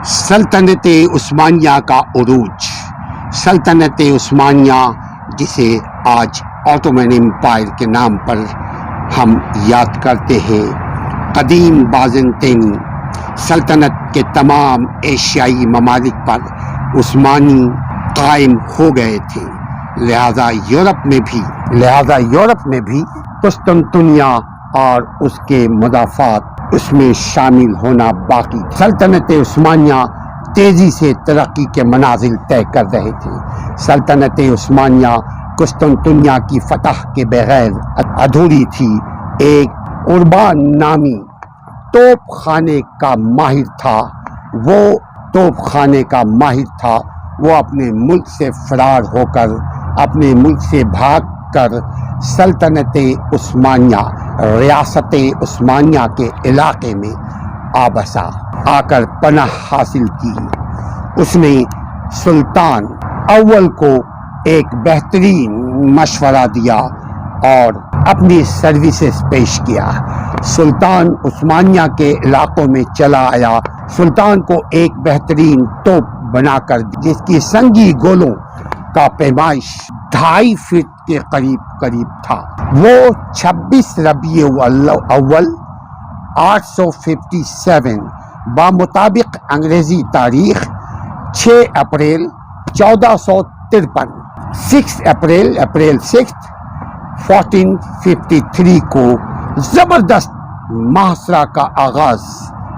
سلطنت عثمانیہ کا عروج۔ سلطنت عثمانیہ جسے آج آٹومن امپائر کے نام پر ہم یاد کرتے ہیں، قدیم بازنطینی سلطنت کے تمام ایشیائی ممالک پر عثمانی قائم ہو گئے تھے، لہذا یورپ میں بھی قسطنطنیہ اور اس کے مضافات اس میں شامل ہونا باقی تھا۔ سلطنت عثمانیہ تیزی سے ترقی کے منازل طے کر رہے تھے۔ سلطنت عثمانیہ قسطنطنیہ کی فتح کے بغیر ادھوری تھی۔ ایک اربان نامی توپ خانے کا ماہر تھا، وہ اپنے ملک سے فرار ہو کر، اپنے ملک سے بھاگ کر سلطنت عثمانیہ، ریاست عثمانیہ کے علاقے میں آ کر پناہ حاصل کی۔ اس نے سلطان اول کو ایک بہترین مشورہ دیا اور اپنی سروسز پیش کیا۔ سلطان عثمانیہ کے علاقوں میں چلا آیا۔ سلطان کو ایک بہترین توپ بنا کر، جس کی سنگی گولوں کا پیمائش 2.5 فٹ کے قریب تھا، وہ 26 ربیع الاول 857 بمطابق انگریزی تاریخ 6 اپریل 1453 اپریل 6 1453 کو زبردست محاصرہ کا آغاز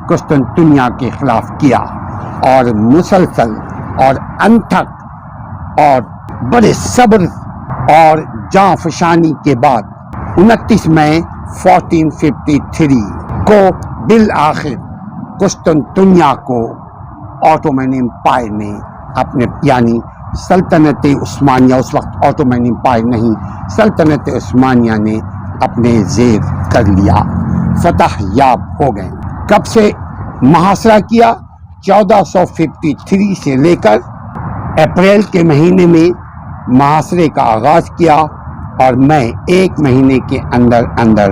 قسطنطنیہ کے خلاف کیا، اور مسلسل اور انتھک اور بڑے صبر اور جاں فشانی کے بعد 29 مئی 1453 کو بالآخر قسطنطنیہ کو آٹومن امپائر نے یعنی سلطنت عثمانیہ، اس وقت آٹومن امپائر نہیں، سلطنت عثمانیہ نے اپنے زیر کر لیا، فتح یاب ہو گئے۔ کب سے محاصرہ کیا؟ 1453 سے لے کر اپریل کے مہینے میں محاصرے کا آغاز کیا، اور میں 1 مہینے کے اندر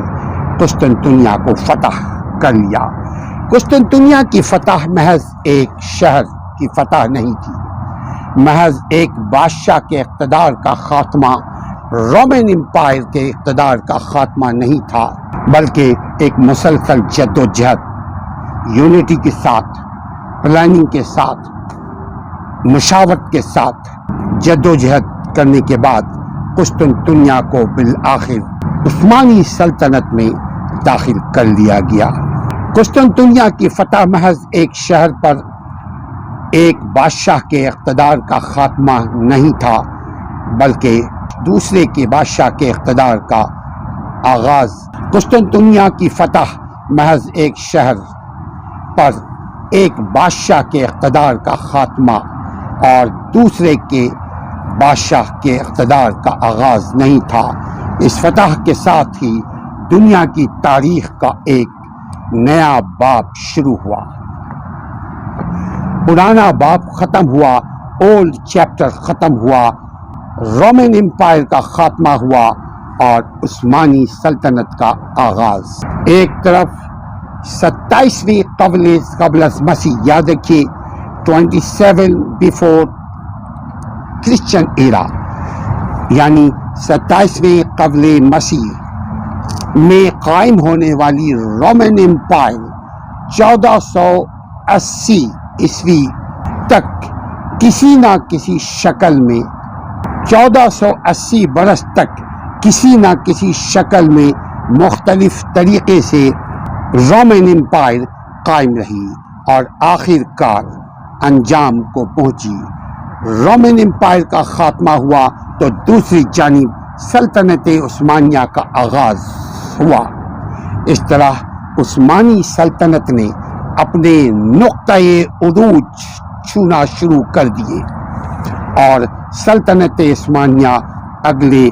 قسطنطنیہ کو فتح کر لیا۔ قسطنطنیہ کی فتح محض ایک شہر کی فتح نہیں تھی، محض ایک بادشاہ کے اقتدار کا خاتمہ، رومن امپائر کے اقتدار کا خاتمہ نہیں تھا، بلکہ ایک مسلسل جد و جہد، یونٹی کے ساتھ، پلاننگ کے ساتھ، مشاورت کے ساتھ جد و جہد کرنے کے بعد قسطنطنیہ کو بالآخر عثمانی سلطنت میں داخل کر لیا گیا۔ قسطنطنیہ کی فتح محض ایک شہر پر ایک بادشاہ کے اقتدار کا خاتمہ نہیں تھا، بلکہ دوسرے کے بادشاہ کے اقتدار کا آغاز۔ قسطنطنیہ کی فتح محض ایک شہر پر ایک بادشاہ کے اقتدار کا خاتمہ اور دوسرے کے بادشاہ کے اقتدار کا آغاز نہیں تھا۔ اس فتح کے ساتھ ہی دنیا کی تاریخ کا ایک نیا باب شروع ہوا، پرانا باب ختم ہوا، اولڈ چیپٹر ختم ہوا، رومن امپائر کا خاتمہ ہوا اور عثمانی سلطنت کا آغاز۔ ایک طرف 27ویں قبل از مسیح، یاد رکھیے 27 بیفور کرسچن ایرا، یعنی 27ویں قبل مسیح میں قائم ہونے والی رومن امپائر 1480 عیسوی تک کسی نہ کسی شکل میں 1480 برس تک کسی نہ کسی شکل میں مختلف طریقے سے رومن امپائر قائم رہی اور آخر کار انجام کو پہنچی۔ رومن امپائر کا خاتمہ ہوا تو دوسری جانب سلطنت عثمانیہ کا آغاز ہوا۔ اس طرح عثمانی سلطنت نے اپنے نقطۂ عروج چھونا شروع کر دیے، اور سلطنت عثمانیہ اگلے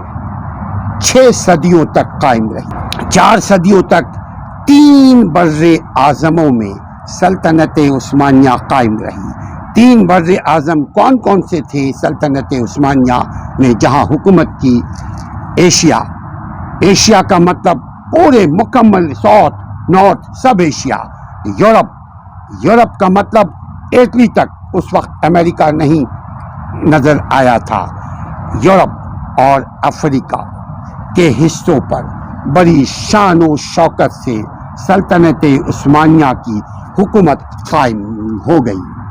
6 صدیوں تک قائم رہی۔ 4 صدیوں تک 3 بر اعظموں میں سلطنت عثمانیہ قائم رہی۔ 3 بر اعظم کون کون سے تھے سلطنت عثمانیہ نے جہاں حکومت کی؟ ایشیا کا مطلب پورے مکمل ساؤتھ نارتھ سب ایشیا، یورپ کا مطلب اٹلی تک اس وقت امریکہ نہیں نظر آیا تھا، یورپ اور افریقہ کے حصوں پر بڑی شان و شوکت سے سلطنت عثمانیہ کی حکومت قائم ہو گئی۔